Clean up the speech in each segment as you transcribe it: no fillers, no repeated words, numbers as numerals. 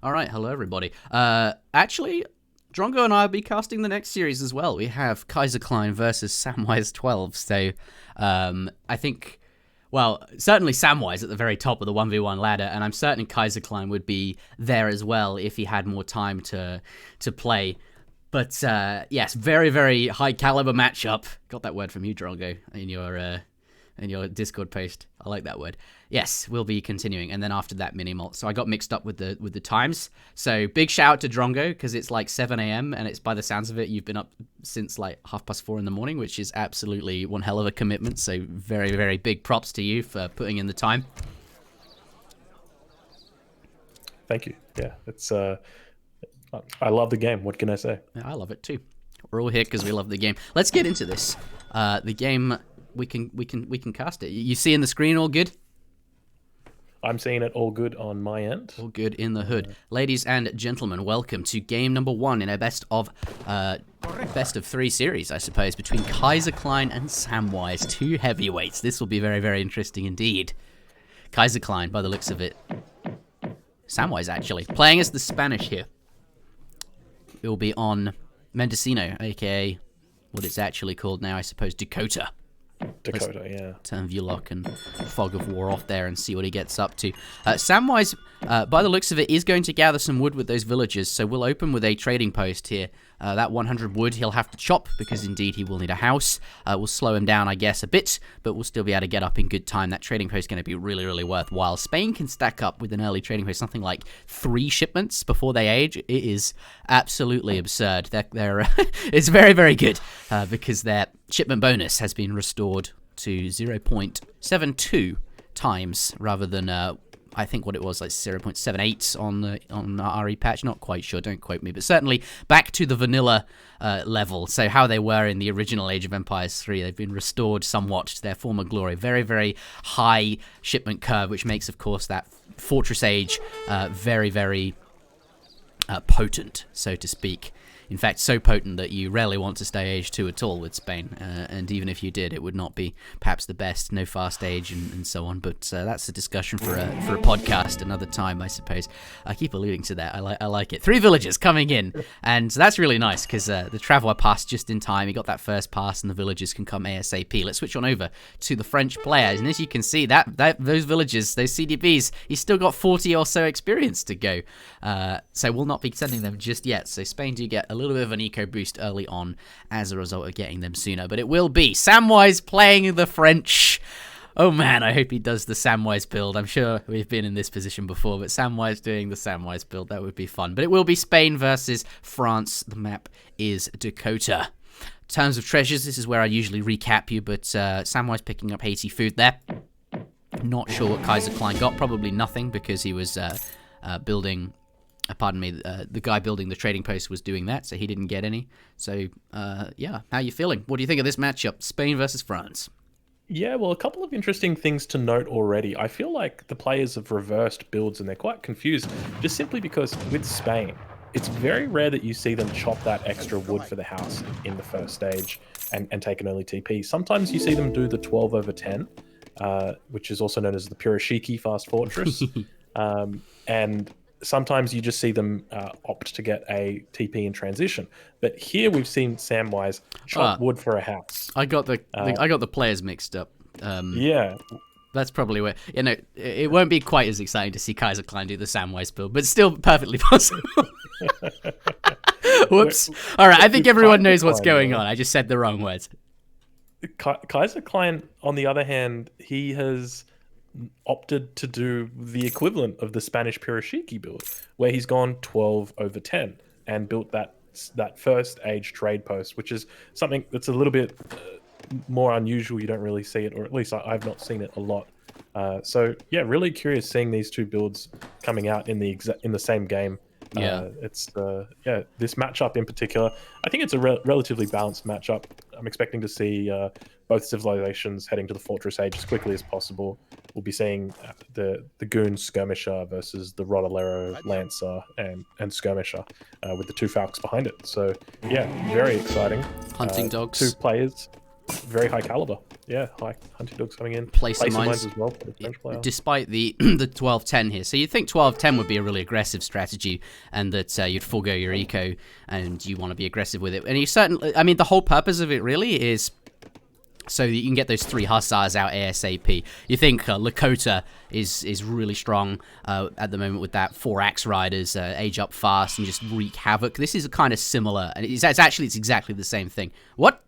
All right, hello everybody. Actually, Drongo and I will be casting the next series as well. We have Kaiserklein versus samwise12. So, I think, well, certainly Samwise at the very top of the 1v1 ladder, and I'm certain Kaiserklein would be there as well if he had more time to play. But yes, very, very high caliber matchup. Got that word from you, Drongo, in your Discord post. I like that word. Yes, we'll be continuing, and then after that mini-malt. So I got mixed up with the times. So big shout out to Drongo, because it's like 7 a.m. and it's, by the sounds of it, you've been up since like 4:30 in the morning, which is absolutely one hell of a commitment. So very, very big props to you for putting in the time. Thank you. Yeah, it's I love the game. What can I say? Yeah, I love it too. We're all here because we love the game. Let's get into this. The game, we can cast it. You see in the screen all good? I'm seeing it all good on my end. All good in the hood. Ladies and gentlemen, welcome to game number 1 in a best of 3 series, I suppose, between Kaiserklein and Samwise, 2 heavyweights. This will be very, very interesting indeed. Kaiserklein, by the looks of it. Samwise, actually. Playing as the Spanish here. It will be on Mendocino, aka what it's actually called now, I suppose, Dakota. Yeah. Turn Vulock and Fog of War off there and see what he gets up to. Samwise, by the looks of it, is going to gather some wood with those villagers, so we'll open with a trading post here. That 100 wood he'll have to chop, because indeed he will need a house. We'll slow him down, I guess, a bit, but we'll still be able to get up in good time. That trading post is going to be really, really worthwhile. Spain can stack up with an early trading post, something like 3 shipments before they age. It is absolutely absurd. It's very, very good, because their shipment bonus has been restored to 0.72 times rather than I think what it was, like 0.78 on the RE patch. Not quite sure, don't quote me, but certainly back to the vanilla level. So how they were in the original Age of Empires 3, they've been restored somewhat to their former glory. Very, very high shipment curve, which makes, of course, that Fortress Age very, very potent, so to speak. In fact, so potent that you rarely want to stay Age 2 at all with Spain, and even if you did, it would not be perhaps the best. No fast age and so on, but that's a discussion for a podcast another time, I suppose. I keep alluding to that. I like it. 3 villagers coming in, and that's really nice, because the Traveller passed just in time. He got that first pass, and the villagers can come ASAP. Let's switch on over to the French players, and as you can see, those villagers, those CDBs, he's still got 40 or so experience to go, so we'll not be sending them just yet. So Spain do get a little bit of an eco boost early on as a result of getting them sooner, but it will be Samwise playing the French. Oh man, I hope he does the Samwise build. I'm sure we've been in this position before, but Samwise doing the Samwise build, that would be fun. But it will be Spain versus France. The map is Dakota. Terms of treasures, this is where I usually recap you, but Samwise picking up Haiti food there. Not sure what Kaiserklein got, probably nothing, because he was building... pardon me, the guy building the trading post was doing that, so he didn't get any. So, yeah, how you feeling? What do you think of this matchup, Spain versus France? Yeah, well, a couple of interesting things to note already. I feel like the players have reversed builds, and they're quite confused, just simply because with Spain, it's very rare that you see them chop that extra wood for the house in the first stage and take an early TP. Sometimes you see them do the 12/10, which is also known as the Piroshiki Fast Fortress, and sometimes you just see them opt to get a TP in transition. But here we've seen Samwise chop wood for a house. I got the players mixed up. Yeah. That's probably where... it won't be quite as exciting to see Kaiserklein do the Samwise build, but still perfectly possible. Whoops. All right, I think everyone knows what's going on. I just said the wrong words. Kaiserklein, on the other hand, he has... opted to do the equivalent of the Spanish Piroshiki build, where he's gone 12/10 and built that first age trade post, which is something that's a little bit more unusual. You don't really see it, or at least I've not seen it a lot. So yeah, really curious seeing these 2 builds coming out in the same game. Yeah, this matchup in particular, I think it's a relatively balanced matchup. I'm expecting to see both civilizations heading to the Fortress Age as quickly as possible. We'll be seeing the Goon Skirmisher versus the Rodolero Lancer and Skirmisher with the 2 Falcons behind it. So yeah, very exciting. Hunting dogs. 2 players. very high caliber. Yeah, high hunting dogs coming in. Place of mines mines as well for the French player. despite the the 12-10 here. So you'd think 12-10 would be a really aggressive strategy, and that you'd forego your eco and you want to be aggressive with it. And you certainly, I mean, the whole purpose of it really is so that you can get those 3 hussars out ASAP. You think Lakota is really strong at the moment with that. 4 axe riders age up fast and just wreak havoc. This is kind of similar, and it's exactly the same thing. What?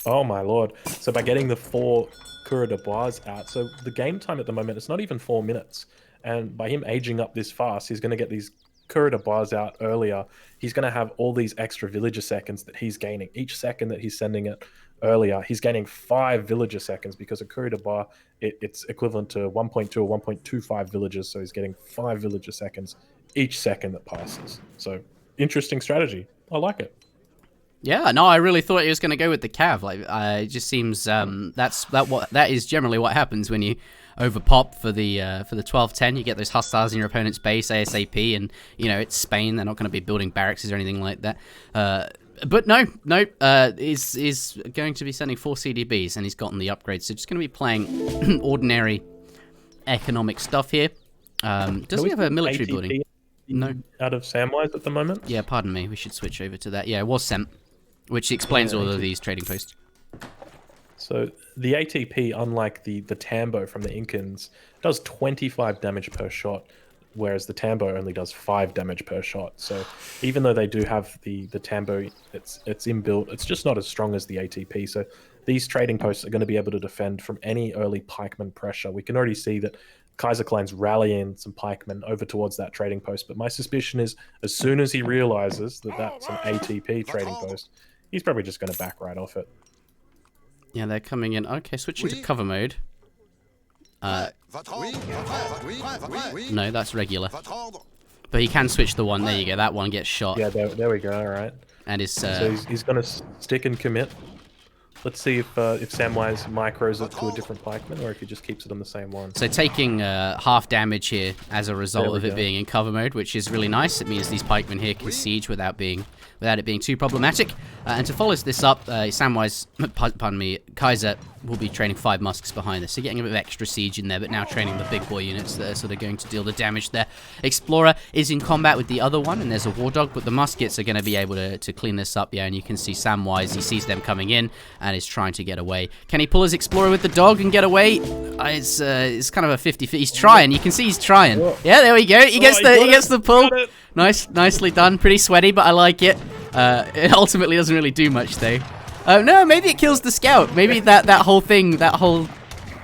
Oh my lord! So by getting the 4 Coureur de Bois out, so the game time at the moment it's not even 4 minutes, and by him aging up this fast, he's going to get these Coureur de Bois out earlier. He's going to have all these extra villager seconds that he's gaining. Each second that he's sending it earlier, he's gaining 5 villager seconds, because a Coureur de Bois, it's equivalent to 1.2 or 1.25 villagers, so he's getting 5 villager seconds each second that passes. So interesting strategy. I like it. Yeah, no, I really thought he was going to go with the cav. Like, it just seems that is generally what happens when you overpop for the 12-10. You get those hussars in your opponent's base ASAP, and you know it's Spain. They're not going to be building barracks or anything like that. But no, is going to be sending 4 CDBs, and he's gotten the upgrade. So just going to be playing ordinary economic stuff here. Does he have a military ATP building? No. Out of Samwise at the moment? Yeah, pardon me. We should switch over to that. Yeah, it was sent, which explains all of these trading posts. So the ATP, unlike the Tambo from the Incans, does 25 damage per shot, whereas the Tambo only does 5 damage per shot. So even though they do have the Tambo, it's inbuilt, it's just not as strong as the ATP. So these trading posts are going to be able to defend from any early pikeman pressure. We can already see that Kaiserklein's rallying some pikemen over towards that trading post, but my suspicion is as soon as he realizes that that's an ATP trading post, he's probably just going to back right off it. Yeah, they're coming in. Okay, switching to cover mode. No, that's regular. But he can switch the one. There you go. That one gets shot. Yeah, there we go. All right. And is so he's going to stick and commit. Let's see if Samwise micros it to a different pikeman, or if he just keeps it on the same one. So taking half damage here as a result of it being in cover mode, which is really nice. It means these pikemen here can siege without it being too problematic. And to follow this up, Samwise, pardon me, Kaiser will be training 5 musks behind this, so getting a bit of extra siege in there, but now training the big boy units that are sort of going to deal the damage there. Explorer is in combat with the other one, and there's a war dog, but the muskets are going to be able to clean this up, yeah, and you can see Samwise, he sees them coming in, and is trying to get away. Can he pull his Explorer with the dog and get away? It's kind of a 50-50. He's trying, you can see he's trying. Yeah, there we go, he gets the pull. Nicely done, pretty sweaty, but I like it. It ultimately doesn't really do much though. No, maybe it kills the scout. Maybe that whole thing, all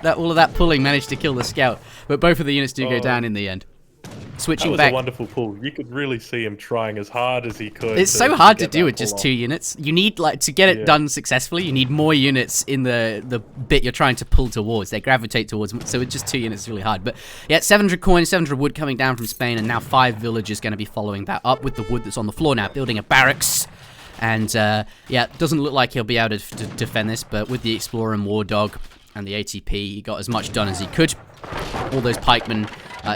of that pulling managed to kill the scout. But both of the units do go down in the end. Switching that was back. A wonderful pull. You could really see him trying as hard as he could. It's so hard to do with just 2 units. You need, like, to get it done successfully, you need more units in the bit you're trying to pull towards. They gravitate towards, so with just 2 units is really hard. But yeah, 700 coins, 700 wood coming down from Spain, and now 5 villagers going to be following that up with the wood that's on the floor now, building a barracks. And yeah, it doesn't look like he'll be able to defend this, but with the Explorer and War Dog and the ATP, he got as much done as he could. All those pikemen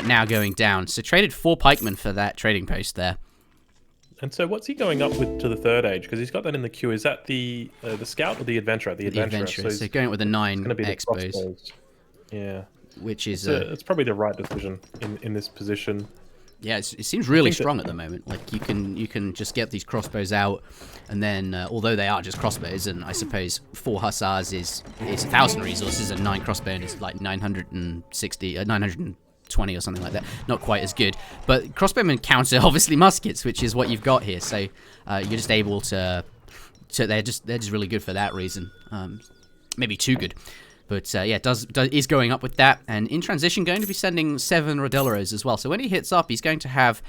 now going down. So traded 4 pikemen for that trading post there. And so what's he going up with to the 3rd age? Because he's got that in the queue. Is that the scout or the adventurer? The adventurer. So going with the 9 expos. Yeah. Which is... it's probably the right decision in this position. Yeah, it seems really strong at the moment. Like you can just get these crossbows out, and then although they are just crossbows, and I suppose 4 hussars is 1,000 resources, and 9 crossbows is like 960, 920 or something like that. Not quite as good, but crossbowmen counter obviously muskets, which is what you've got here. So you're just able to they're just really good for that reason. Maybe too good. But yeah, is going up with that, and in transition going to be sending 7 Rodelleros as well. So when he hits up, he's going to have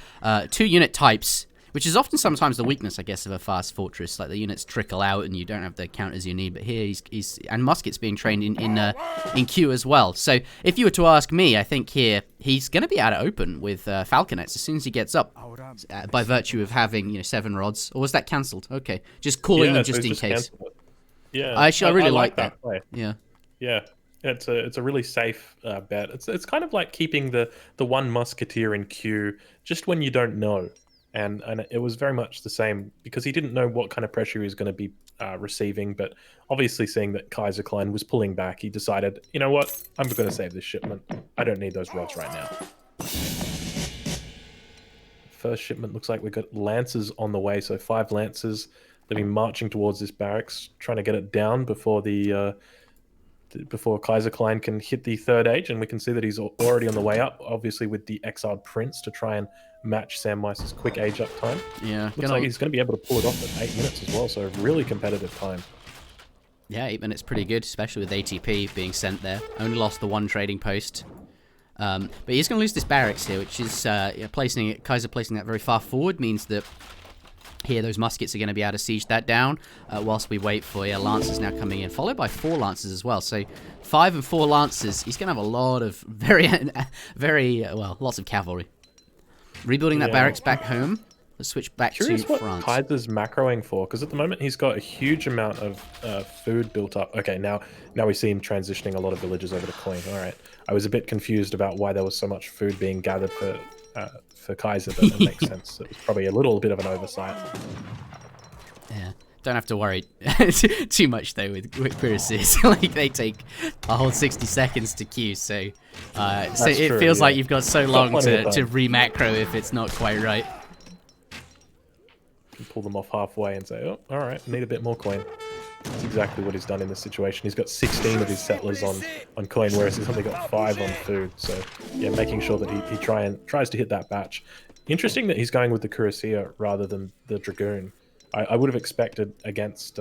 2 unit types, which is often sometimes the weakness, I guess, of a fast fortress. Like the units trickle out, and you don't have the counters you need. But here he's and muskets being trained in queue as well. So if you were to ask me, I think here he's going to be able to open with falconets as soon as he gets up, by virtue of having 7 rods. Or was that cancelled? Okay, just calling them just in case. Yeah, I really like that. Play. Yeah. Yeah, it's a really safe bet. It's kind of like keeping the one musketeer in queue just when you don't know. and it was very much the same because he didn't know what kind of pressure he was going to be receiving. But obviously, seeing that Kaiserklein was pulling back, he decided, you know what, I'm going to save this shipment. I don't need those rods right now. First shipment looks like we've got lancers on the way, so 5 lancers. They've been marching towards this barracks, trying to get it down before before Kaiserklein can hit the 3rd age, and we can see that he's already on the way up, obviously with the exiled prince to try and match Samwise's quick age up time. Yeah, looks like he's going to be able to pull it off at 8 minutes as well, so really competitive time. Yeah, 8 minutes pretty good, especially with ATP being sent there. Only lost the 1 trading post. But he's going to lose this barracks here, which is Kaiser placing that very far forward means that here those muskets are going to be able to siege that down whilst we wait for lancers now coming in, followed by 4 lancers as well. So 5 and 4 lancers. He's going to have a lot of lots of cavalry. Rebuilding that barracks back home. Let's switch back to France. Curious what Kaiser's macroing for, because at the moment he's got a huge amount of food built up. Okay, now we see him transitioning a lot of villages over to Coin. All right, I was a bit confused about why there was so much food being gathered for Kaiser, but it makes sense. It was probably a little bit of an oversight. Yeah, don't have to worry too much though with cuirassiers. Like they take a whole 60 seconds to queue, so it feels like you've got so long to re-macro if it's not quite right. Pull them off halfway and say, oh, all right, need a bit more coin. That's exactly what he's done in this situation. He's got 16 of his settlers on coin, whereas he's only got 5 on food. So yeah, making sure that he tries to hit that batch. Interesting that he's going with the cuirassier rather than the dragoon. I would have expected against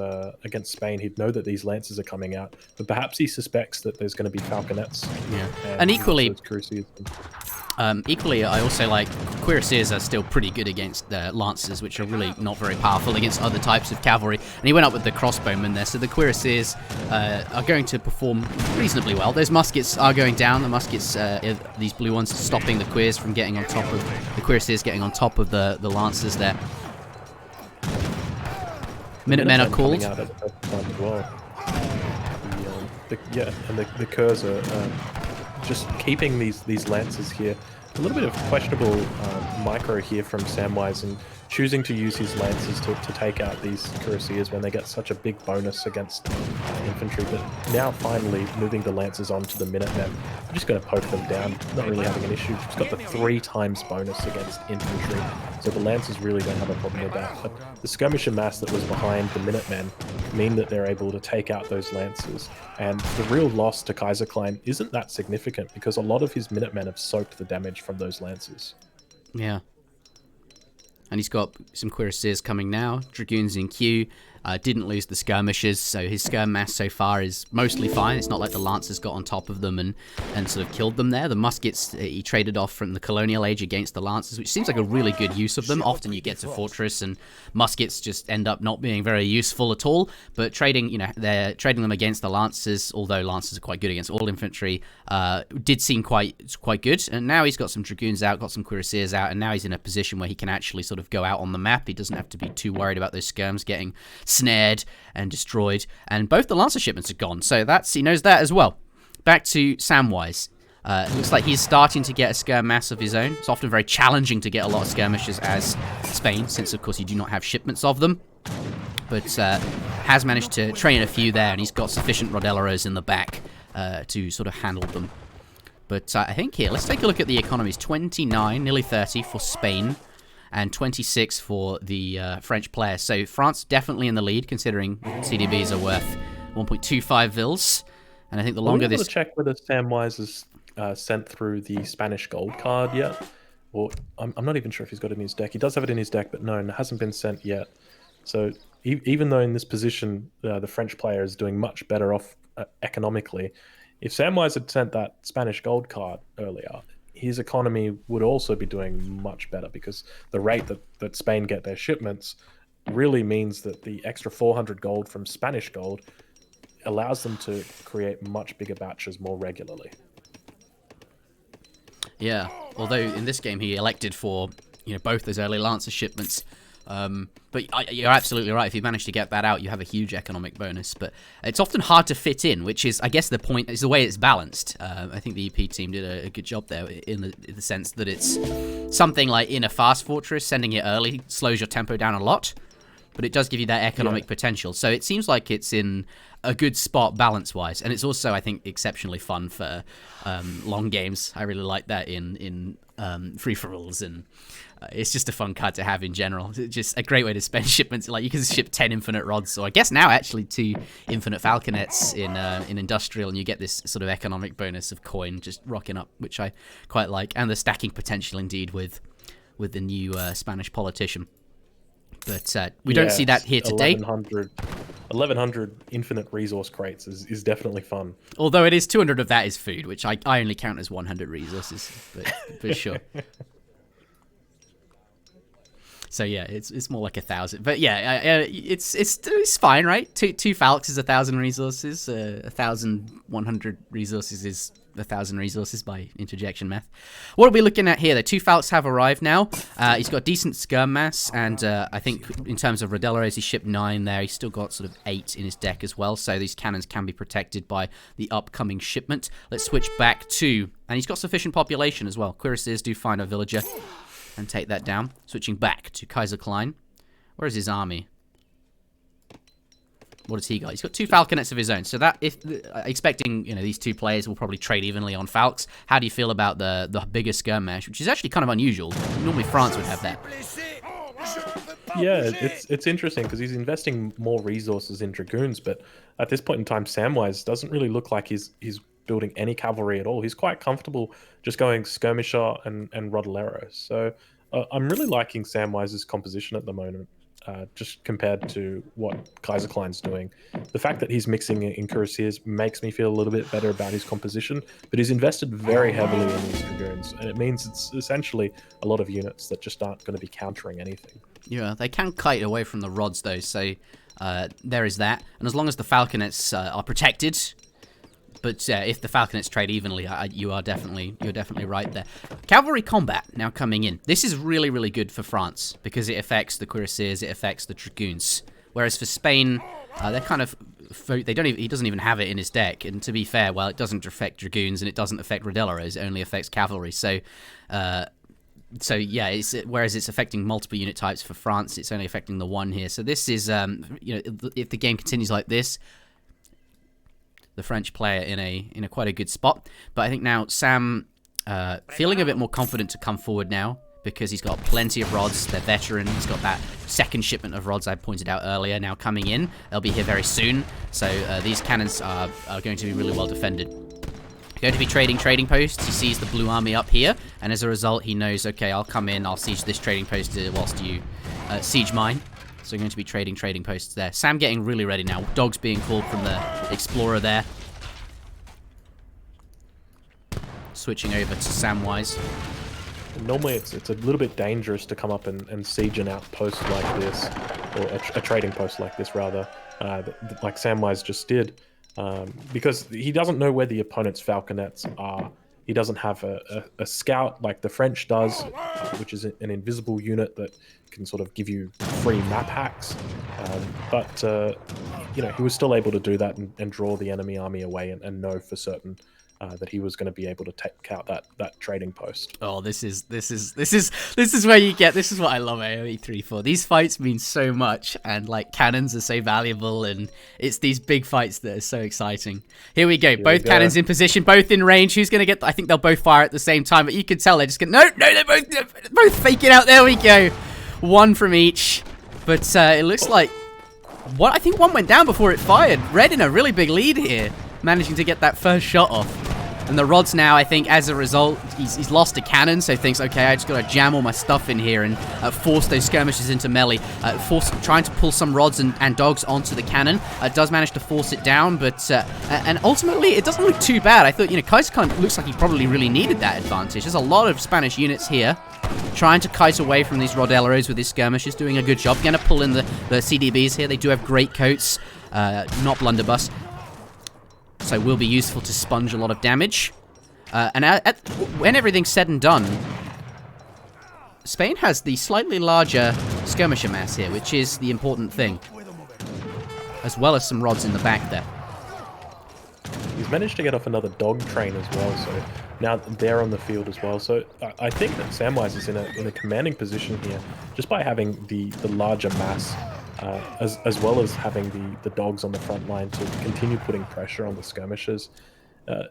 Spain, he'd know that these lancers are coming out, but perhaps he suspects that there's going to be falconets. Yeah, and equally, I also like cuirassiers are still pretty good against the lancers, which are really not very powerful against other types of cavalry. And he went up with the crossbowmen there, so the cuirassiers are going to perform reasonably well. Those muskets are going down. The muskets, these blue ones, stopping the cuirassiers from getting on top of the cuirassiers, getting on top of the lancers there. Minutemen are called. Out at as well. The Kurs are just keeping these lancers here. A little bit of questionable micro here from Samwise, and choosing to use his lancers to take out these cuirassiers when they get such a big bonus against infantry. But now finally moving the lancers onto the Minutemen. I'm just going to poke them down, not really having an issue. Just got the 3 times bonus against infantry, so the lancers really don't have a problem with that. But the skirmisher mass that was behind the Minutemen mean that they're able to take out those lancers. And the real loss to Kaiserklein isn't that significant because a lot of his Minutemen have soaked the damage from those lancers. Yeah. And he's got some cuirassiers coming now. Dragoons in queue. Didn't lose the skirmishers, so his skirm mass so far is mostly fine. It's not like the lancers got on top of them and sort of killed them there. The muskets he traded off from the colonial age against the lancers, which seems like a really good use of them. Often you get to fortress and muskets just end up not being very useful at all. But they're trading them against the lancers, although lancers are quite good against all infantry, did seem quite good. And now he's got some dragoons out, got some cuirassiers out, and now he's in a position where he can actually sort of go out on the map. He doesn't have to be too worried about those skirms getting snared and destroyed, and both the lancer shipments are gone, so he knows that as well. Back to Samwise. It looks like he's starting to get a skirm mass of his own. It's often very challenging to get a lot of skirmishers as Spain, since of course you do not have shipments of them, but has managed to train a few there, and he's got sufficient Rodeleros in the back to sort of handle them. But I think here, let's take a look at the economies. 29, nearly 30 for Spain, and 26 for the French players. So France definitely in the lead, considering CDBs are worth 1.25 vils. And I think the longer this... Are we able to check whether Samwise has sent through the Spanish gold card yet? Or I'm not even sure if he's got it in his deck. He does have it in his deck, but no, it hasn't been sent yet. So even though in this position the French player is doing much better off economically, if Samwise had sent that Spanish gold card earlier, his economy would also be doing much better, because the rate that Spain get their shipments really means that the extra 400 gold from Spanish gold allows them to create much bigger batches more regularly. Yeah, although in this game he elected for both those early lancer shipments But you're absolutely right. If you manage to get that out, you have a huge economic bonus. But it's often hard to fit in, which is, I guess, the point is the way it's balanced. I think the EP team did a good job there in the sense that it's something like in a fast fortress, sending it early slows your tempo down a lot, but it does give you that economic potential. So it seems like it's in a good spot balance-wise, and it's also, I think, exceptionally fun for long games. I really like that in free-for-alls, and it's just a fun card to have in general. It's just a great way to spend shipments. Like, you can ship 10 infinite rods, or I guess now actually 2 infinite falconets in industrial, and you get this sort of economic bonus of coin just rocking up, which I quite like, and the stacking potential indeed with the new Spanish politician. But we don't see that here today. 1100 infinite resource crates is definitely fun. Although it is 200 of that is food, which I only count as 100 resources, but for sure. So yeah, it's more like 1,000. But yeah, it's fine, right? Two Falcons is 1,000 resources. 1,100 resources is 1,000 resources by interjection math. What are we looking at here? The 2 Falcons have arrived now. He's got decent skirm mass, and I think in terms of Rodeleros, he shipped 9 there. He's still got sort of 8 in his deck as well, so these cannons can be protected by the upcoming shipment. Let's switch back to, and he's got sufficient population as well. Cuirassiers do find a villager and take that down. Switching back to Kaiserklein. Where is his army? What has he got? He's got 2 falconets of his own. So that, if expecting, these 2 players will probably trade evenly on falcons. How do you feel about the bigger skirmish, which is actually kind of unusual? Normally France would have that. Yeah, it's interesting because he's investing more resources in dragoons, but at this point in time, Samwise doesn't really look like he's building any cavalry at all. He's quite comfortable just going skirmisher and Rodeleros. So I'm really liking Samwise's composition at the moment, just compared to what Kaiserklein's doing. The fact that he's mixing in Cuirassiers makes me feel a little bit better about his composition, but he's invested very heavily in these dragoons, and it means it's essentially a lot of units that just aren't going to be countering anything. Yeah, they can kite away from the rods though, so there is that. And as long as the falconets are protected, but if the falconets trade evenly, you're definitely right there. Cavalry combat now coming in. This is really, really good for France because it affects the cuirassiers, it affects the dragoons. Whereas for Spain, they're kind of he doesn't even have it in his deck. And to be fair, well, it doesn't affect dragoons and it doesn't affect Rodeleros. It only affects cavalry. So yeah, whereas it's affecting multiple unit types for France, it's only affecting the one here. So this is if the game continues like this, the French player in a quite a good spot. But I think now Sam feeling a bit more confident to come forward now because he's got plenty of rods. They're veteran. He's got that second shipment of rods I pointed out earlier now coming in. They'll be here very soon. So these cannons are going to be really well defended. Going to be trading posts. He sees the blue army up here, and as a result, he knows, okay, I'll come in, I'll siege this trading post whilst you siege mine. So we're going to be trading posts there. Sam getting really ready now. Dogs being called from the Explorer there. Switching over to Samwise. Normally it's a little bit dangerous to come up and siege an outpost like this, or a trading post like this rather, like Samwise just did, because he doesn't know where the opponent's falconets are. He doesn't have a scout like the French does, which is an invisible unit that can sort of give you free map hacks. But he was still able to do that and draw the enemy army away and know for certain that he was going to be able to take out that trading post. Oh, this is where you get. This is what I love AoE3 for. These fights mean so much, and like cannons are so valuable, and it's these big fights that are so exciting. Here we go. Both cannons in position, both in range. Who's going to get? I think they'll both fire at the same time, but you can tell they're just going. No, they're both faking out. There we go. One from each, but it looks like I think one went down before it fired. Red in a really big lead here, managing to get that first shot off. And the rods now, I think, as a result, he's lost a cannon, so he thinks, okay, I just got to jam all my stuff in here and force those skirmishes into melee. Trying to pull some rods and dogs onto the cannon. Does manage to force it down, but and ultimately, it doesn't look too bad. I thought, Kaiserklein looks like he probably really needed that advantage. There's a lot of Spanish units here trying to kite away from these Rodeleros with his skirmishes, doing a good job. Going to pull in the CDBs here. They do have great coats, not blunderbuss. So will be useful to sponge a lot of damage. And when everything's said and done, Spain has the slightly larger skirmisher mass here, which is the important thing. As well as some rods in the back there. He's managed to get off another dog train as well, so now they're on the field as well. So I think that Samwise is in a commanding position here, just by having the larger mass, as well as having the dogs on the front line to continue putting pressure on the skirmishers.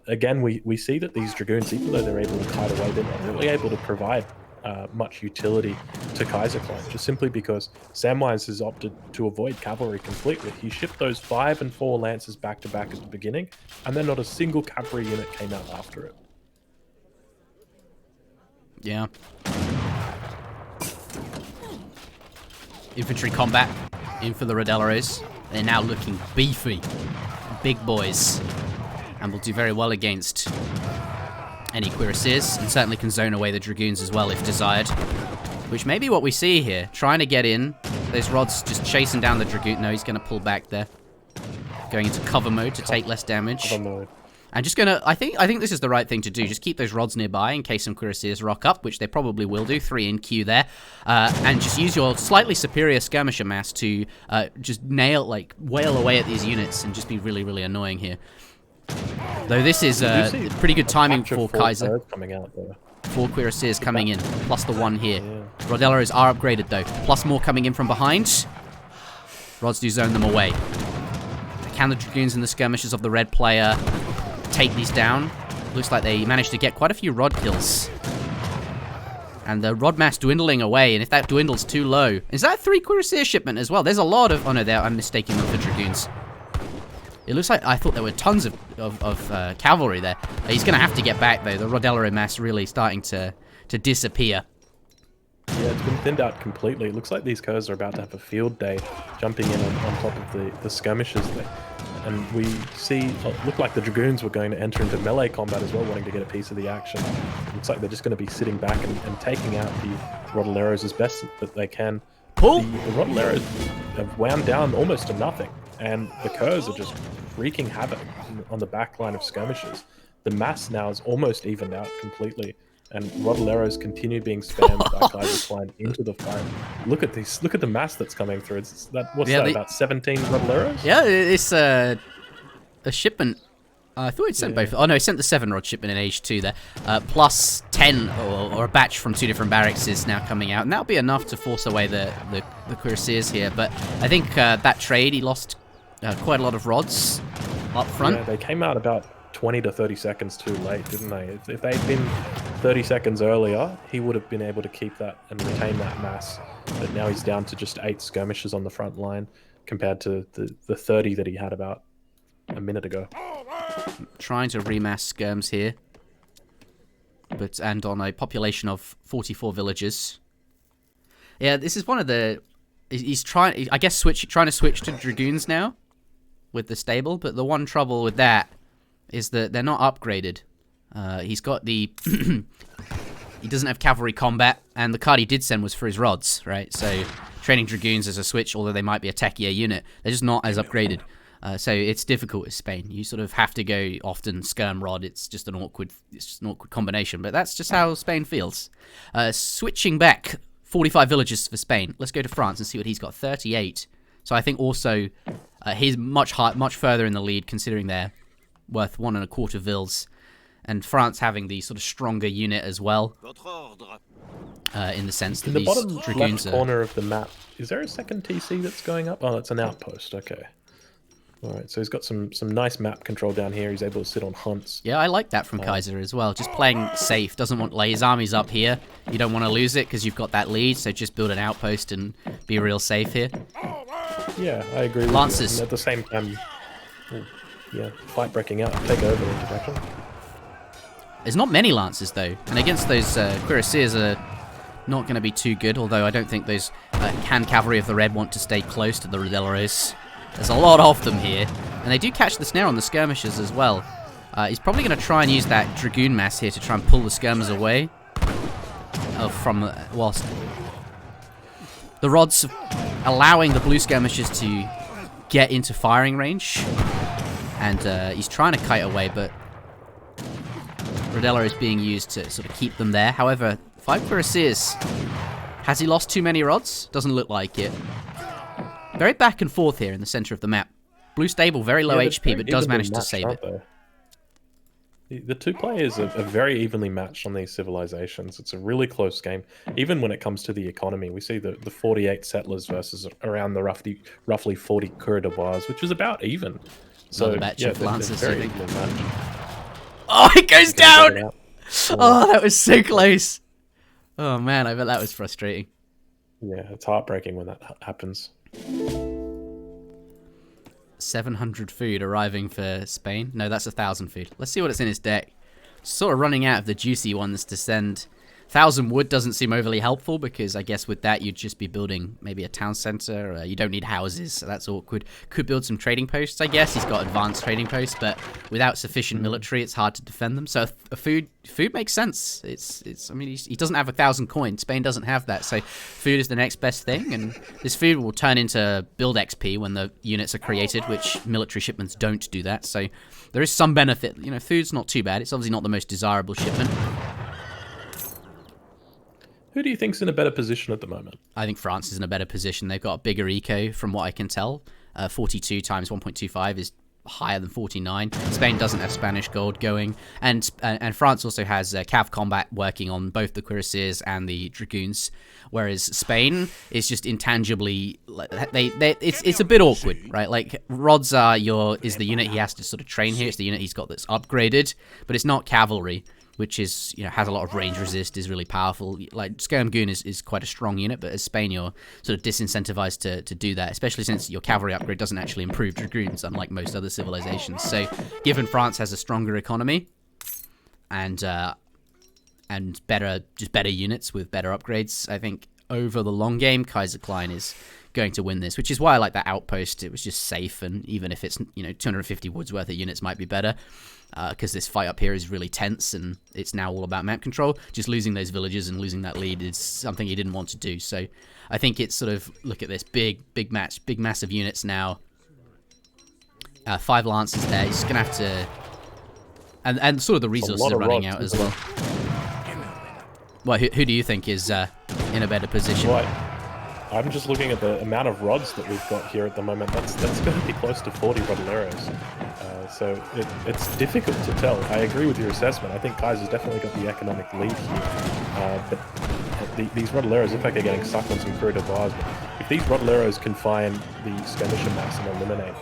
Again, we see that these Dragoons, even though they're able to kite away, they're not really able to provide much utility to Kaiserklein, just simply because Samwise has opted to avoid cavalry completely. He shipped those 5 and 4 lances back to back at the beginning, and then not a single cavalry unit came out after it. Yeah. Infantry combat in for the Rodeleros. They're now looking beefy. Big boys. And will do very well against any cuirassiers, and certainly can zone away the Dragoons as well if desired. Which may be what we see here. Trying to get in. Those rods just chasing down the Dragoon. No, he's going to pull back there. Going into cover mode to take less damage. Cover mode. And just gonna, I think this is the right thing to do. Just keep those rods nearby in case some cuirassiers rock up, which they probably will do. 3 in queue there, and just use your slightly superior skirmisher mass to just wail away at these units and just be really, really annoying here. Though this is pretty good timing for Kaiser. Coming out there. 4 cuirassiers coming in, plus the 1 here. Yeah. Rodeleros are upgraded though, plus more coming in from behind. Rods do zone them away. Can the Dragoons and the skirmishers of the red player take these down? Looks like they managed to get quite a few rod kills. And the rod mass dwindling away, and if that dwindles too low... Is that a 3 cuirassier shipment as well? There's a lot of... Oh no, I'm mistaking them for Dragoons. It looks like I thought there were tons of cavalry there. He's going to have to get back though. The Rodelero mass really starting to disappear. Yeah, it's been thinned out completely. It looks like these Kurds are about to have a field day, jumping in on top of the skirmishers there. And we see, look like the Dragoons were going to enter into melee combat as well, wanting to get a piece of the action. It looks like they're just going to be sitting back and taking out the Rodeleros as best that they can. Pull! The Rodeleros have wound down almost to nothing, and the Kurds are just wreaking havoc on the back line of skirmishers. The mass now is almost evened out completely, and Rodeleros continue being spammed by Kaiserklein into the fight. Look at this! Look at the mass that's coming through. About 17 Rodeleros? Yeah, it's a shipment. I thought it sent both. Oh no, it sent the 7 rod shipment in H2 there. Plus 10 or a batch from 2 different barracks is now coming out, and that'll be enough to force away the cuirassiers here. But I think that trade, he lost quite a lot of rods up front. Yeah, they came out about 20 to 30 seconds too late, didn't they? If they'd been 30 seconds earlier, he would have been able to keep that and retain that mass. But now he's down to just 8 skirmishers on the front line compared to the 30 that he had about a minute ago. Trying to remass skirms here, and on a population of 44 villages. Yeah, this is one of the... He's trying, I guess, trying to switch to Dragoons now with the stable, but the one trouble with that is that they're not upgraded. He's got the... He doesn't have cavalry combat, and the card he did send was for his rods, right? So training Dragoons as a switch, although they might be a techier unit, they're just not as upgraded. So it's difficult with Spain. You sort of have to go often skirm rod. It's just an awkward combination, but that's just how Spain feels. Switching back, 45 villages for Spain. Let's go to France and see what he's got. 38. So I think also he's much further in the lead, considering they're worth 1.25 villes, and France having the sort of stronger unit as well. In the sense that in the these bottom Dragoons left corner of the map, is there a second TC that's going up? Oh, that's an outpost. Okay. All right, so he's got some nice map control down here. He's able to sit on hunts. Yeah, I like that from Kaiser as well. Just playing safe. Doesn't want his army's up here. You don't want to lose it because you've got that lead. So just build an outpost and be real safe here. Yeah, I agree. Lances. With you. And at the same time, yeah, fight breaking out. Take over the interjection. There's not many lances though, and against those cuirassiers are not going to be too good. Although I don't think those hand cavalry of the red want to stay close to the Rodeleros. There's a lot of them here, and they do catch the snare on the skirmishers as well. He's probably going to try and use that Dragoon mass here to try and pull the skirmers away whilst the rods allowing the blue skirmishers to get into firing range. And he's trying to kite away, but Rodello is being used to sort of keep them there. However, 5 cuirassiers Has he lost too many rods? Doesn't look like it. Very back and forth here in the center of the map. Blue stable, very low HP, but does manage to save it. The two players are very evenly matched on these civilizations. It's a really close game. Even when it comes to the economy, we see the 48 settlers versus around the roughly 40 coureurs de bois, which is about even. So yeah, they're very evenly matched. Oh, it goes down! Oh, that was so close. Oh man, I bet that was frustrating. Yeah, it's heartbreaking when that happens. 700 food arriving for Spain. No, that's 1,000 food. Let's see what it's in his deck. Sort of running out of the juicy ones to send. 1,000 wood doesn't seem overly helpful because I guess with that you'd just be building maybe a town center. You don't need houses, so that's awkward. Could build some trading posts, I guess. He's got advanced trading posts, but without sufficient military, it's hard to defend them. So food makes sense. I mean, he doesn't have 1,000 coins. Spain doesn't have that, so food is the next best thing. And this food will turn into build XP when the units are created, which military shipments don't do that. So there is some benefit. You know, food's not too bad. It's obviously not the most desirable shipment. Who do you think's in a better position at the moment? I think France is in a better position. They've got a bigger eco, from what I can tell. 42 times 1.25 is higher than 49. Spain doesn't have Spanish gold going, and France also has cav combat working on both the cuirassiers and the dragoons, whereas Spain is just intangibly it's a bit awkward, right? Like rods is the unit he has to sort of train here. It's the unit he's got that's upgraded, but it's not cavalry, which is, you know, has a lot of range resist, is really powerful. Like, Skirmgoon is quite a strong unit, but as Spain, you're sort of disincentivized to do that, especially since your cavalry upgrade doesn't actually improve dragoons, unlike most other civilizations. So, given France has a stronger economy and better units with better upgrades, I think over the long game, Kaiserklein is going to win this, which is why I like that outpost. It was just safe, and even if it's, you know, 250 woods worth of units might be better. Because this fight up here is really tense, and it's now all about map control. Just losing those villages and losing that lead is something he didn't want to do. So I think it's sort of, look at this, big massive units now. 5 lances there. He's gonna have to, and sort of the resources are running out as well. Well, who do you think is in a better position? Right. I'm just looking at the amount of rods that we've got here at the moment. That's going to be close to 40 rodoleros. So it's difficult to tell. I agree with your assessment. I think Kaiser's definitely got the economic lead here. But these rodoleros, in fact, are getting stuck on some coureurs de bois. If these rodoleros can find the skirmisher mass and eliminate,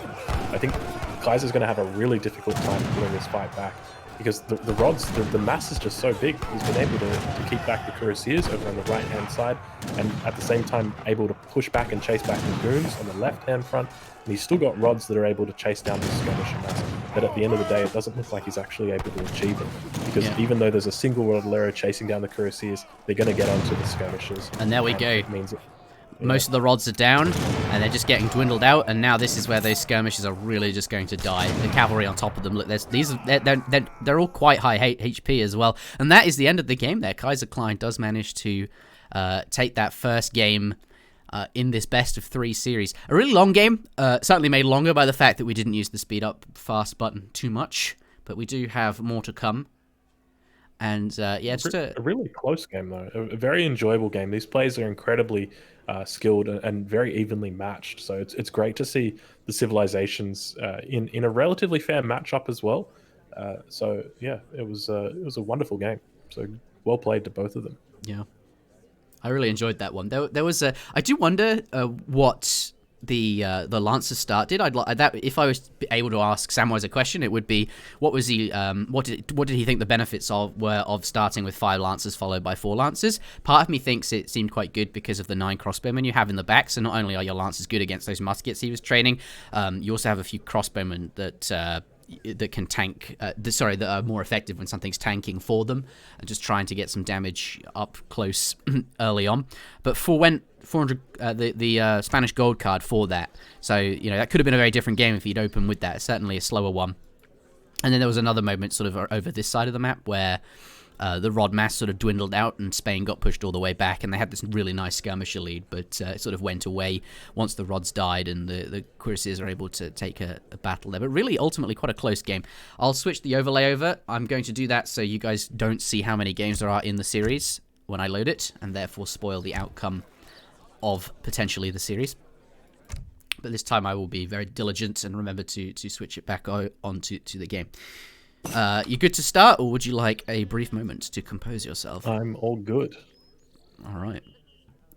I think Kaiser's going to have a really difficult time pulling this fight back. Because the rods, the mass is just so big. He's been able to keep back the cuirassiers over on the right-hand side, and at the same time able to push back and chase back the goons on the left-hand front. And he's still got rods that are able to chase down the skirmisher mass. But at the end of the day, it doesn't look like he's actually able to achieve it. Because even though there's a single rodolero chasing down the cuirassiers, they're going to get onto the skirmishers. And there we go. It means most of the rods are down, and they're just getting dwindled out, and now this is where those skirmishers are really just going to die. The cavalry on top of them, look, they're all quite high HP as well. And that is the end of the game there. Kaiserklein does manage to take that first game in this best of 3 series. A really long game, certainly made longer by the fact that we didn't use the speed up fast button too much, but we do have more to come. And yeah, just a really close game though, a very enjoyable game. These players are incredibly skilled and very evenly matched. So it's great to see the civilizations in a relatively fair matchup as well. So yeah, it was a wonderful game. So well played to both of them. Yeah, I really enjoyed that one. There was I do wonder what the Lancer's start did. I'd like that. If I was able to ask Samwise a question, it would be, what was he what did he think the benefits were of starting with 5 Lancers followed by 4 Lancers? Part of me thinks it seemed quite good because of the 9 crossbowmen you have in the back. So not only are your Lancers good against those muskets he was training, you also have a few crossbowmen that can tank, that are more effective when something's tanking for them, and just trying to get some damage up close early on. But 400 the Spanish gold card for that, so you know that could have been a very different game if he'd opened with that. Certainly a slower one. And then there was another moment sort of over this side of the map where the rod mass sort of dwindled out and Spain got pushed all the way back, and they had this really nice skirmisher lead, but it sort of went away once the rods died and the cuirassiers are able to take a battle there. But really, ultimately, quite a close game. I'll switch the overlay over. I'm going to do that so you guys don't see how many games there are in the series. when I load it, and therefore spoil the outcome of potentially the series. But this time I will be very diligent and remember to switch it back onto the game. You good to start, or would you like a brief moment to compose yourself? I'm all good. All right.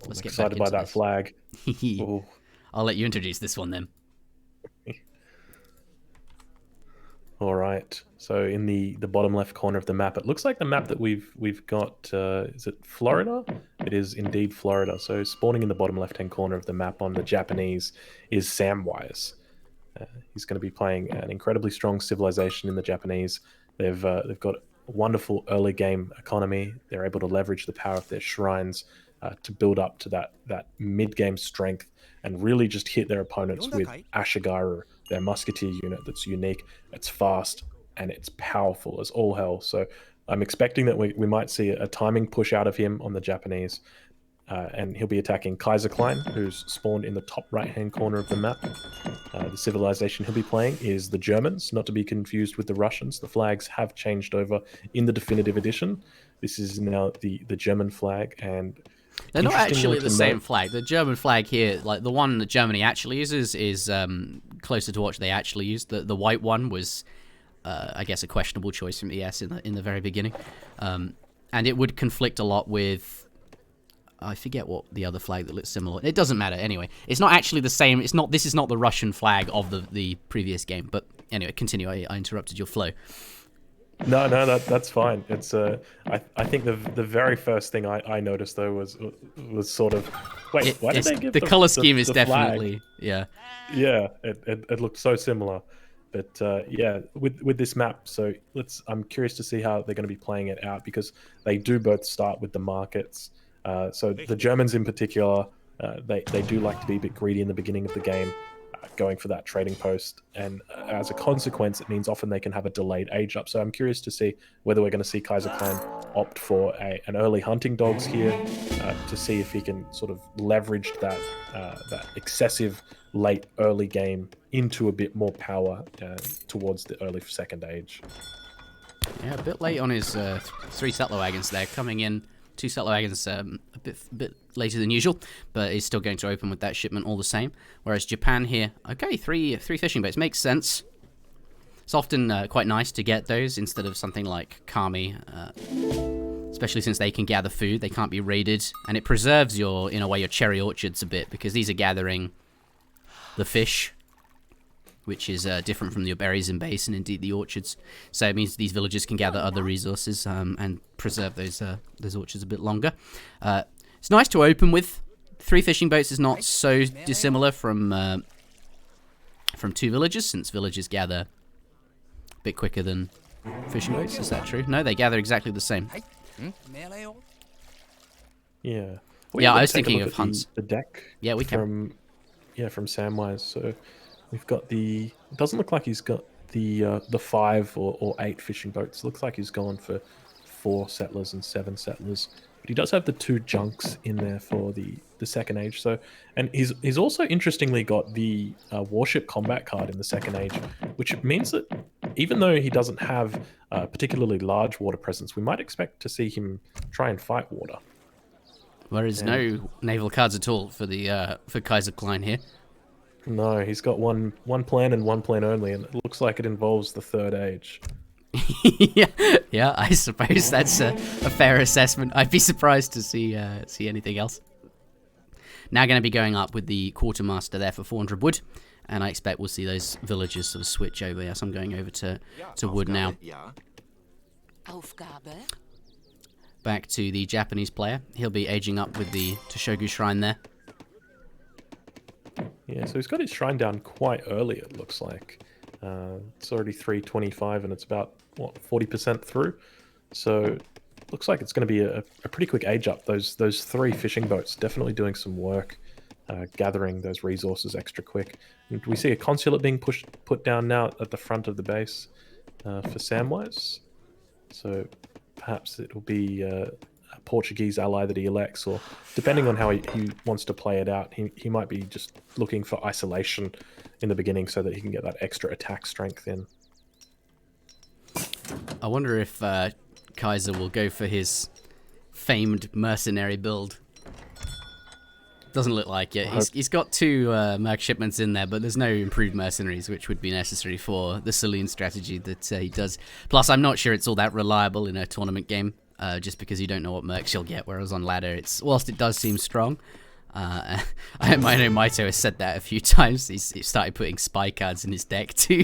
Let's get excited back into by that this. flag. I'll let you introduce this one then. All right. So in the bottom left corner of the map, it looks like the map that we've got. Is it Florida? It is indeed Florida. So spawning in the bottom left-hand corner of the map on the Japanese is Samwise. He's going to be playing an incredibly strong civilization in the Japanese. They've got a wonderful early game economy. They're able to leverage the power of their shrines to build up to that mid game strength and really just hit their opponents with Ashigaru, their musketeer unit that's unique, it's fast, and it's powerful as all hell. So I'm expecting that we might see a timing push out of him on the Japanese. And he'll be attacking Kaiserklein, who's spawned in the top right-hand corner of the map. The civilization he'll be playing is the Germans, not to be confused with the Russians. The flags have changed over in the definitive edition. This is now the German flag, and they're not actually the same flag. The German flag here, like the one that Germany actually uses, is closer to what they actually use. The white one was, I guess, a questionable choice from ES in the very beginning, and it would conflict a lot with. I forget what the other flag that looks similar. It doesn't matter anyway. It's not actually the same. It's not. This is not the Russian flag of the previous game. But anyway, continue. I interrupted your flow. No, that's fine. It's I think the very first thing I noticed though was sort of why did they give the color scheme the is definitely flag? Yeah. It looked so similar. But yeah, with this map, so I'm curious to see how they're going to be playing it out, because they do both start with the markets. So the Germans in particular, they do like to be a bit greedy in the beginning of the game, going for that trading post, and as a consequence, it means often they can have a delayed age up. So I'm curious to see whether we're going to see Kaiserklein opt for an early hunting dogs here to see if he can sort of leverage that excessive late early game into a bit more power towards the early second age. Yeah, a bit late on his 3 settler wagons there, coming in. 2 settler wagons a bit later than usual, but he's still going to open with that shipment all the same. Whereas Japan here, okay, three fishing boats, makes sense. It's often quite nice to get those instead of something like Kami, especially since they can gather food, they can't be raided, and it preserves in a way, your cherry orchards a bit, because these are gathering the fish, which is different from your berries and base and indeed the orchards. So it means these villagers can gather other resources and preserve those orchards a bit longer. It's nice to open with. 3 fishing boats is not so dissimilar from 2 villagers, since villagers gather a bit quicker than fishing boats. Is that true? No, they gather exactly the same. Yeah. Yeah, I was thinking of hunts. The deck. Yeah, we can. From Samwise. So we've got it doesn't look like he's got the 5 or 8 fishing boats. It looks like he's gone for 4 settlers and 7 settlers. But he does have the 2 junks in there for the second age. So, and he's also interestingly got the warship combat card in the second age, which means that even though he doesn't have a particularly large water presence, we might expect to see him try and fight water. There is no naval cards at all for Kaiserklein here. No, he's got one plan and one plan only, and it looks like it involves the third age. yeah, I suppose that's a fair assessment. I'd be surprised to see anything else. Now going to be going up with the quartermaster there for 400 wood, and I expect we'll see those villagers sort of switch over. Yes, I'm going over to wood now. Back to the Japanese player. He'll be aging up with the Toshogu Shrine there. Yeah, so he's got his shrine down quite early, it looks like. It's already 325 and it's about, 40% through. So looks like it's going to be a pretty quick age up. Those 3 fishing boats definitely doing some work, gathering those resources extra quick. And we see a consulate being put down now at the front of the base for Samwise. So perhaps it will be a Portuguese ally that he elects, or depending on how he wants to play it out, he might be just looking for isolation in the beginning so that he can get that extra attack strength in. I wonder if Kaiser will go for his famed mercenary build. Doesn't look like it. He's got 2 merc shipments in there, but there's no improved mercenaries, which would be necessary for the saloon strategy that he does. Plus, I'm not sure it's all that reliable in a tournament game, just because you don't know what mercs you'll get, whereas on ladder, whilst it does seem strong, I know Maito has said that a few times. He started putting spy cards in his deck to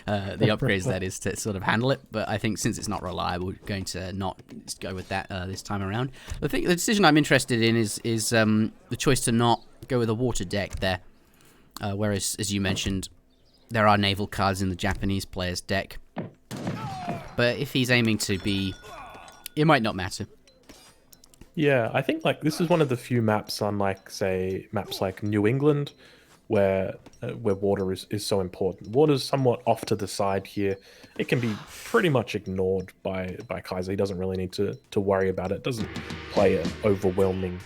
the upgrades, that is, to sort of handle it. But I think since it's not reliable, we're going to not go with that this time around. I think the decision I'm interested in is the choice to not go with a water deck there. Whereas, as you mentioned, there are naval cards in the Japanese player's deck. But if he's aiming to be... It might not matter. Yeah, I think like this is one of the few maps, unlike say maps like New England, where water is so important. Water's somewhat off to the side here. It can be pretty much ignored by Kaiser. He doesn't really need to worry about it. It doesn't play an overwhelming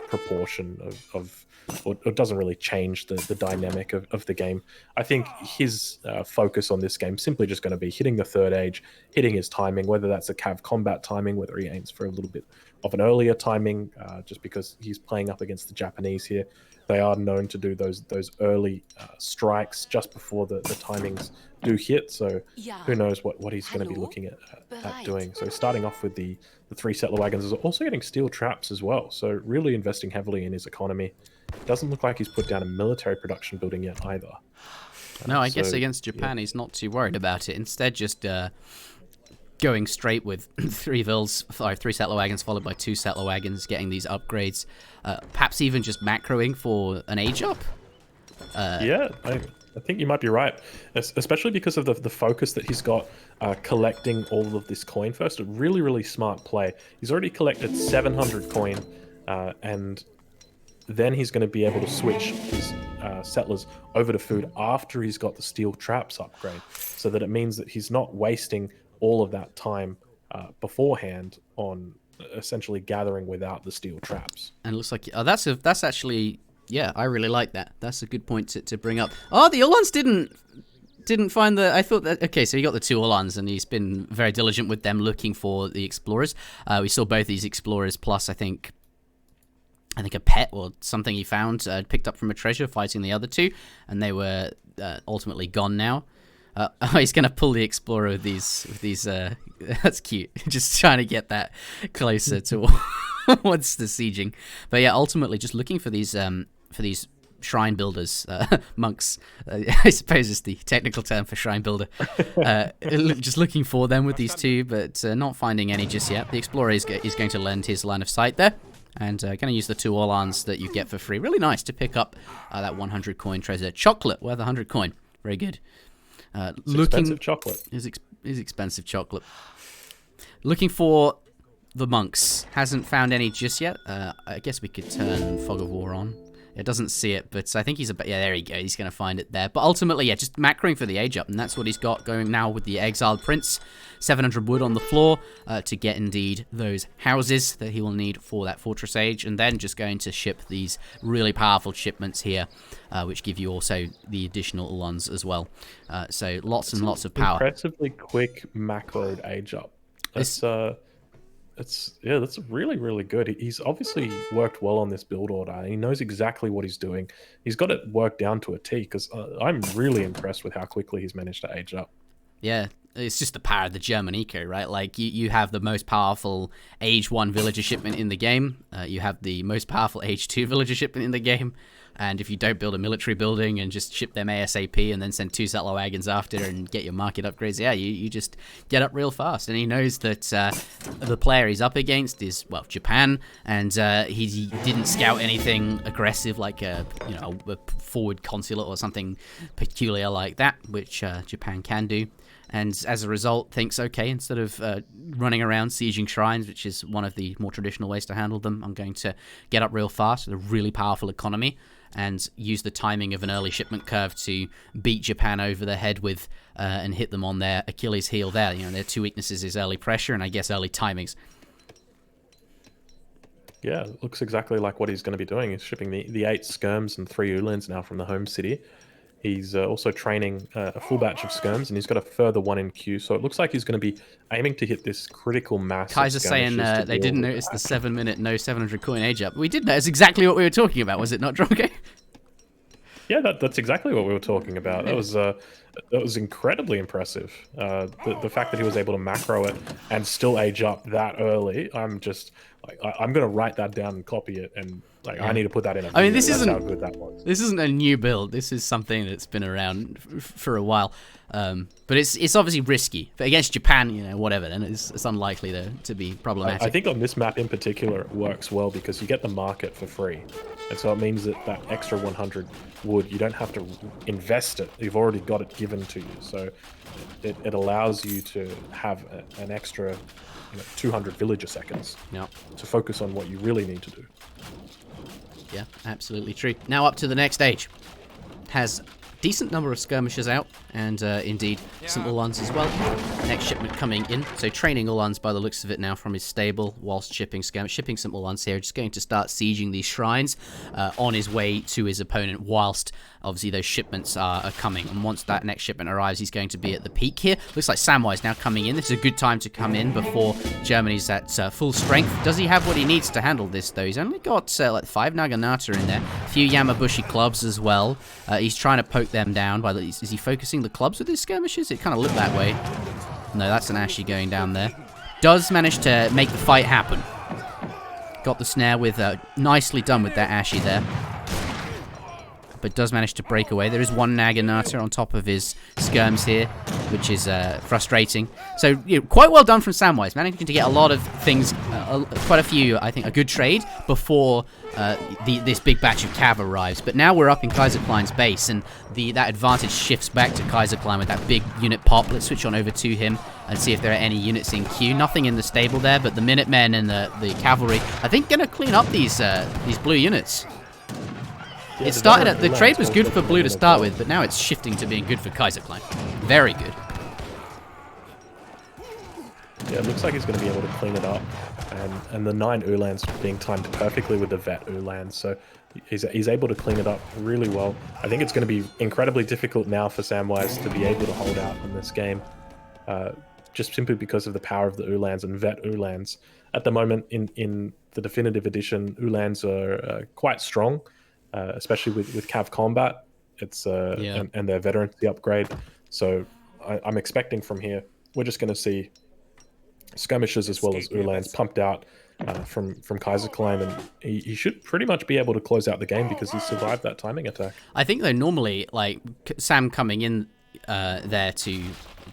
proportion of or it doesn't really change the dynamic of the game. I think his focus on this game is simply just going to be hitting the 3rd age, hitting his timing, whether that's a cav combat timing, whether he aims for a little bit of an earlier timing, just because he's playing up against the Japanese here. They are known to do those early strikes just before the timings do hit, so who knows what he's going to be looking at doing. So starting off with the 3 settler wagons, is also getting steel traps as well, so really investing heavily in his economy. Doesn't look like he's put down a military production building yet either. No, I guess against Japan, he's not too worried about it. Instead, just going straight with 3 settler wagons followed by 2 settler wagons, getting these upgrades. Perhaps even just macroing for an age up. Yeah, I think you might be right, especially because of the focus that he's got collecting all of this coin first. A really, really smart play. He's already collected 700 coin, and then he's going to be able to switch his settlers over to food after he's got the steel traps upgrade, so that it means that he's not wasting all of that time beforehand on essentially gathering without the steel traps. And it looks like that's actually, yeah, I really like that. That's a good point to bring up. Oh, the Uhlans didn't find the... I thought that... Okay, so he got the 2 Uhlans, and he's been very diligent with them looking for the explorers. We saw both these explorers, plus I think a pet or something he found, picked up from a treasure, fighting the other 2, and they were ultimately gone now. He's going to pull the explorer with these that's cute. Just trying to get that closer to what's the sieging. But yeah, ultimately just looking for these shrine builders, monks, I suppose is the technical term for shrine builder. Just looking for them with these 2, but not finding any just yet. The explorer is going to lend his line of sight there. And going to use the 2 Orlans that you get for free. Really nice to pick up that 100 coin treasure. Chocolate, worth 100 coin. Very good. Expensive chocolate. Is expensive chocolate. Looking for the monks. Hasn't found any just yet. I guess we could turn Fog of War on. It doesn't see it, but I think he's yeah, there he goes. He's going to find it there. But ultimately, yeah, just macroing for the age up, and that's what he's got going now with the Exiled Prince. 700 wood on the floor to get indeed those houses that he will need for that Fortress Age, and then just going to ship these really powerful shipments here, which give you also the additional Ulans as well. So lots and lots of power. Impressively quick macroed age up. That's really, really good. He's obviously worked well on this build order. He knows exactly what he's doing. He's got it worked down to a T, because I'm really impressed with how quickly he's managed to age up. Yeah, it's just the power of the German eco, right? Like, you have the most powerful Age 1 villager shipment in the game. You have the most powerful Age 2 villager shipment in the game. And if you don't build a military building and just ship them ASAP and then send 2 settler wagons after and get your market upgrades, yeah, you just get up real fast. And he knows that the player he's up against is, well, Japan, and he didn't scout anything aggressive like a forward consulate or something peculiar like that, which Japan can do. And as a result, thinks, okay, instead of running around sieging shrines, which is one of the more traditional ways to handle them, I'm going to get up real fast with a really powerful economy and use the timing of an early shipment curve to beat Japan over the head with and hit them on their Achilles heel there. You know, their 2 weaknesses is early pressure and I guess early timings. Yeah, it looks exactly like what he's going to be doing. He's shipping the 8 skirms and 3 Ulans now from the home city. He's also training a full batch of skirms, and he's got a further one in queue. So it looks like he's going to be aiming to hit this critical mass. Kaiser saying they didn't notice the 7-minute no 700 coin age up. We did notice exactly what we were talking about, was it not, Dronke? Yeah, that's exactly what we were talking about. That was incredibly impressive. The fact that he was able to macro it and still age up that early, I'm just like, I'm gonna write that down and copy it, and like I need to put that in a video. I mean, this That's isn't how good that was. This isn't a new build. This is something that's been around for a while. But it's obviously risky. But against Japan, you know, whatever, then it's unlikely to be problematic. I think on this map in particular, it works well because you get the market for free. And so it means that that extra 100 wood, you don't have to invest it. You've already got it given to you. So it allows you to have an extra 200 villager seconds to focus on what you really need to do. Yeah, absolutely true. Now up to the next stage. Has decent number of skirmishers out, and indeed some Ulans as well. Next shipment coming in. So training Ulans by the looks of it now from his stable, whilst shipping some Ulans here. Just going to start sieging these shrines on his way to his opponent, whilst obviously those shipments are coming. And once that next shipment arrives, he's going to be at the peak here. Looks like Samwise now coming in. This is a good time to come in before Germany's at full strength. Does he have what he needs to handle this, though? He's only got like 5 Naginata in there. A few Yamabushi clubs as well. He's trying to poke them down. Is he focusing the clubs with his skirmishes? It kind of looked that way. No, that's an Ashi going down there. Does manage to make the fight happen. Got the snare with nicely done with that Ashi there. But does manage to break away. There is one Naginata on top of his skirms here, which is frustrating. So, quite well done from Samwise, managing to get a lot of things, quite a few, I think, a good trade before this big batch of cav arrives. But now we're up in Kaiserklein's base, and that advantage shifts back to Kaiserklein with that big unit pop. Let's switch on over to him and see if there are any units in queue. Nothing in the stable there, but the Minutemen and the cavalry, I think, going to clean up these blue units. Yeah, it started the trade was good for blue to start with, but now it's shifting to being good for Kaiserklein. Very good. Yeah, it looks like he's going to be able to clean it up, and the 9 Ulans being timed perfectly with the vet Ulans, so he's able to clean it up really well. I think it's going to be incredibly difficult now for Samwise to be able to hold out in this game, just simply because of the power of the Ulans and vet Ulans. At the moment, in the definitive edition, Ulans are quite strong. Especially with Cav Combat, it's and their veterancy upgrade. So I'm expecting from here, we're just going to see skirmishes as well as Ulans pumped out from Kaiserklein, and he should pretty much be able to close out the game because he survived that timing attack. I think though normally like Sam coming in there to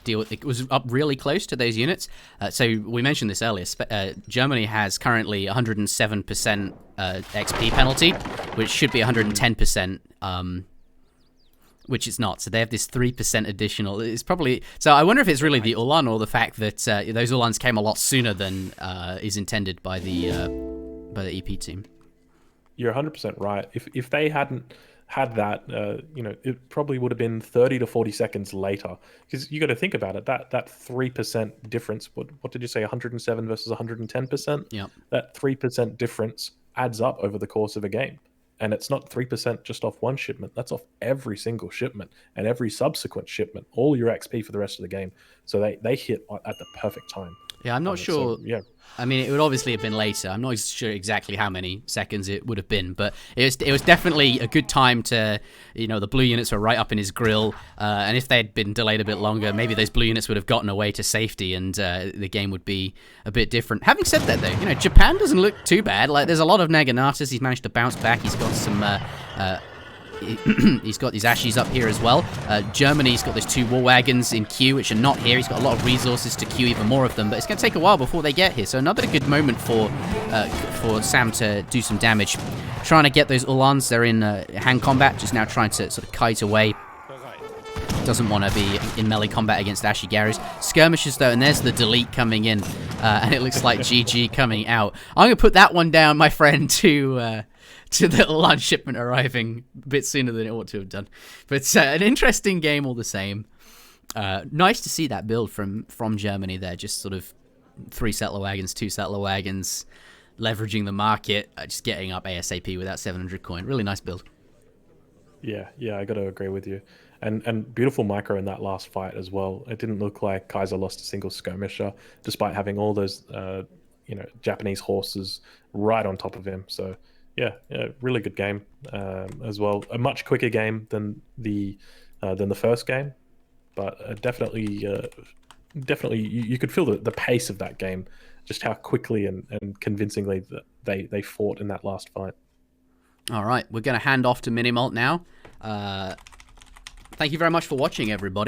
deal with it was up really close to those units. So we mentioned this earlier. Germany has currently 107% XP penalty, which should be 110%, which it's not. So they have this 3% additional. It's probably so. I wonder if it's really the Ulan or the fact that those Ulans came a lot sooner than is intended by the EP team. You're 100% right. If they hadn't had that, it probably would have been 30 to 40 seconds later. Because you got to think about it. That 3% difference. What did you say? 107 versus 110%. Yeah. That 3% difference adds up over the course of a game, and it's not 3% just off one shipment. That's off every single shipment and every subsequent shipment. All your XP for the rest of the game. So they hit at the perfect time. Yeah, I'm not sure. So, yeah. I mean, it would obviously have been later. I'm not sure exactly how many seconds it would have been, but it was definitely a good time to, the blue units were right up in his grill, and if they had been delayed a bit longer, maybe those blue units would have gotten away to safety, and the game would be a bit different. Having said that, though, Japan doesn't look too bad. Like, there's a lot of Naginatas. He's managed to bounce back. He's got some. He's got these Ashis up here as well. Germany's got those 2 war wagons in queue, which are not here. He's got a lot of resources to queue even more of them, but it's going to take a while before they get here. So another good moment for Sam to do some damage. Trying to get those Ulans. They're in hand combat, just now trying to sort of kite away. Doesn't want to be in melee combat against Ashigaris. Skirmishes, though, and there's the delete coming in. And it looks like GG coming out. I'm going to put that one down, my friend, to the Ulan shipment arriving a bit sooner than it ought to have done. But an interesting game all the same. Nice to see that build from Germany there. Just sort of 3 settler wagons, 2 settler wagons, leveraging the market, just getting up ASAP with that 700 coin. Really nice build. Yeah, I got to agree with you. And beautiful micro in that last fight as well. It didn't look like Kaiser lost a single skirmisher, despite having all those Japanese horses right on top of him. So yeah, really good game as well. A much quicker game than the first game, but definitely you could feel the pace of that game, just how quickly and convincingly that they fought in that last fight. All right, we're going to hand off to Minimalt now. Thank you very much for watching, everybody.